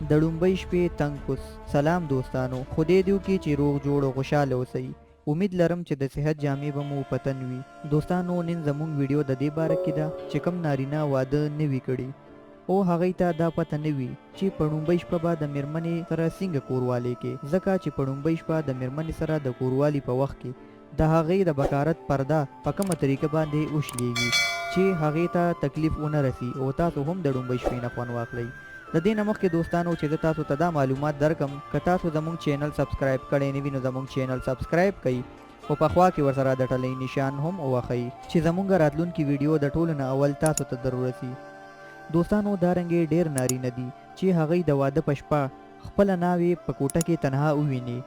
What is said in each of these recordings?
د ډومبۍ شپې تنګ کوس. سلام دوستانو، خدای دې وکړي چې روغ جوړ او خوشحاله اوسئ. امید لرم چې د صحت جامې به مو په تن وي. دوستانو، نن زموږ ویډیو د دې باره کې ده چې کوم نارینه واده نه وي کړی او هغوی ته دا پته نه وي چې په ډومبۍ شپه به د میرمنې سره څنګه کوروالی کې، ځکه چې په ډومبۍ شپه د میرمنې سره د کوروالي په وخت کې د هغې د بکارت پرده په کومه طریقه باندې وشلېږي چې هغې ته تکلیف ونه رسي او تاسو هم د ډومبۍ شپې نه خوند واخلئ. د دې نه مخکې دوستانو چې زه تاسو ته دا معلومات درکم، که تاسو زموږ چینل سبسکرایب کړی نه وي نو زموږ چینل سبسکرایب کړئ او په خوا کې ورسره د ټلۍ نشان هم ووهئ چې زموږ راتلونکي ویډیو د ټولو نه اول تاسو ته در ورسي. دوستانو، دارنګې ډېر نارینه دي چې هغوی د واده په شپه خپله ناوې په کوټه کې تنها وویني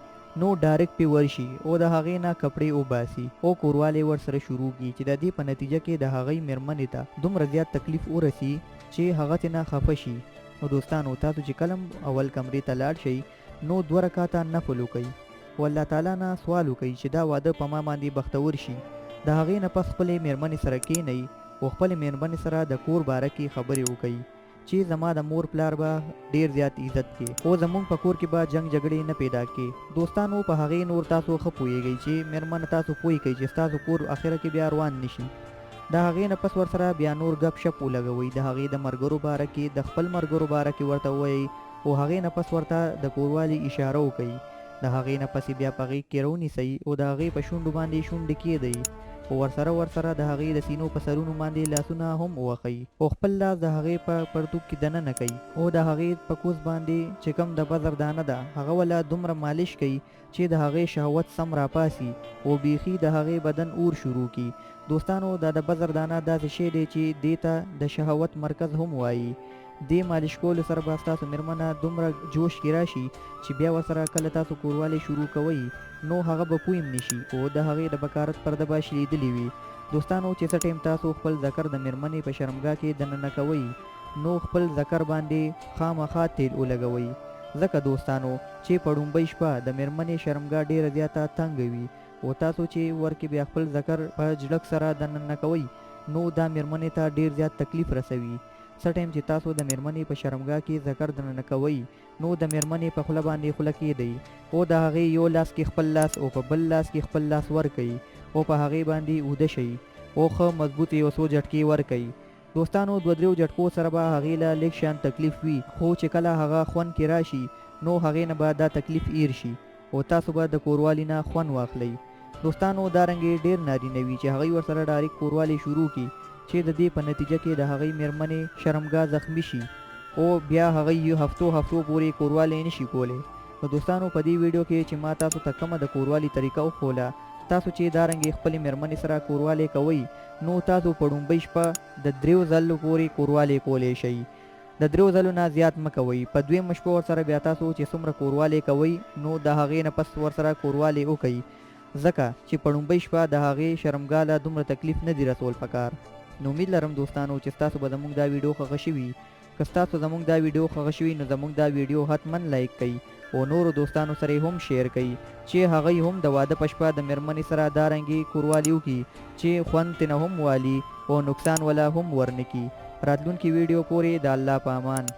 نو ډایرکټ پې ورشي او د هغې نه کپړې وباسي او کوروالی ورسره شروع کړي چې د دې په نتیجه کې د هغې میرمنې ته دومره زیات تکلیف ورسي چې هغه ترې نه خفه شي. نو دوستانو، تاسو چې کله اول کمرې ته لاړ شئ نو 2 رکعاته نفل وکئ او الله تعالی نه سوال وکئ چې دا واده په ما باندې بختور شي. د هغې نه پس خپلې میرمنې سره کښېنئ او خپلې میرمنې سره د کور باره کې خبرې وکئ چې زما د مور پلار به ډیر زیات عزت کې او زمونږ په کور کې به جنگ جګړې نه پیدا کې. دوستانو، په هغې نور تاسو ښه پوهیږئ چې میرمنه تاسو پوه کړئ چې ستاسو کور اخره کې بیا روان نشي. د هغې نه پس ورسره بیا نور ګپ شپ ولګوئ، د هغې د ملګرو باره کې د خپل ملګرو باره کې ورته ووایئ او هغې نه پس ورته د کوروالي اشاره وکئ. د هغې نه پسې بیا په غېږ کې راونیسئ او د هغې په شونډو باندې شونډې کښېږدئ او ورسره د هغې د سینو په سرونو باندې لاسونه هم ووهئ او خپل لاس د هغې په پرتوګ کې دننه کوئ او د هغې په کوز باندې چې کوم د بزر دانه ده هغه وله دومره مالش کوي چې د هغې شهوت سم راپاسي او بیخي د هغې بدن اور شروع کی. دوستانو، دا د بزر دانه داسې شی دی چې دې ته د شهوت مرکز هم وایي. دې مالش کولو سره به ستاسو میرمنه دومره جوش کې راشي چې بیا ورسره کله تاسو کوروالی شروع کوئ نو هغه به پوه هم نشي او د هغې د بکارت پرده به شلېدلې وي. دوستانو، چې څه ټایم تاسو خپل ذکر د میرمنې په شرمګاه کې دننه کوئ نو خپل ذکر باندې خامخا تیل ولګوئ، ځکه دوستانو چې په ډومبۍ شپه د میرمنې شرمګاه ډېره زیاته تنګه وي او تاسو چې ورکې بیا خپل ذکر په جلک سره دننه کوئ نو دا میرمنې ته ډېر زیات تکلیف رسوي. څه ټایم چې تاسو د میرمنې په شرمګاه کې ذکر دننه کوئ نو د میرمنې په خوله باندې خوله کښېږدئ او د هغې یو لاس کې خپل لاس او په بل لاس کې خپل لاس ورکئ او په هغې باندې اوده شئ او ښه مضبوط یو څو جټکې ورکئ. دوستانو، 2-3 جټکو سره به هغې له لږ شان تکلیف وي، خو چې کله هغه خوند کې راشي نو هغې نه به دا تکلیف ایر شي او تاسو به د کوروالي نه خوند واخلئ. دوستانو، دارنګې ډېر نارینه وي چې هغوی ورسره ډایرکټ کوروالی شروع کړي چې د دې په نتیجه کې د هغې میرمنې شرمګاه زخمی شي او بیا هغوی هفتو پورې کوروالی نشي کولی. نو دوستانو، په دې ویډیو کې چې ما تاسو ته کومه د کوروالی طریقه وښوله، تاسو چې دارنګې خپلې میرمنې سره کوروالی کوئ نو تاسو په ډومبۍ شپه د 3 ځلو پورې کوروالی کولی شئ. د 3 ځلو نه زیات مه کوئ. په 2مه شپه ورسره بیا تاسو چې څومره کوروالی کوئ نو د هغې نه پس ورسره کوروالی وکئ، ځکه چې په ډومبۍ شپه د هغې شرمګاه له دومره تکلیف نه دي رسول پکار. نو امید لرم دوستانو چې ستاسو به زموږ دا ویډیو خوښه شوي. که ستاسو زموږ دا ویډیو خوښه شوي نو زموږ دا ویډیو حتما لایک کړئ او نورو دوستانو سره هم شیر کړئ چې هغوی هم د واده په شپه د میرمنې سره دارنګې کوروالی وکړي چې خوند ترې هم والي او نقصان ولا هم ورنکړي. راتلونکي ویډیو پورې د الله په امان.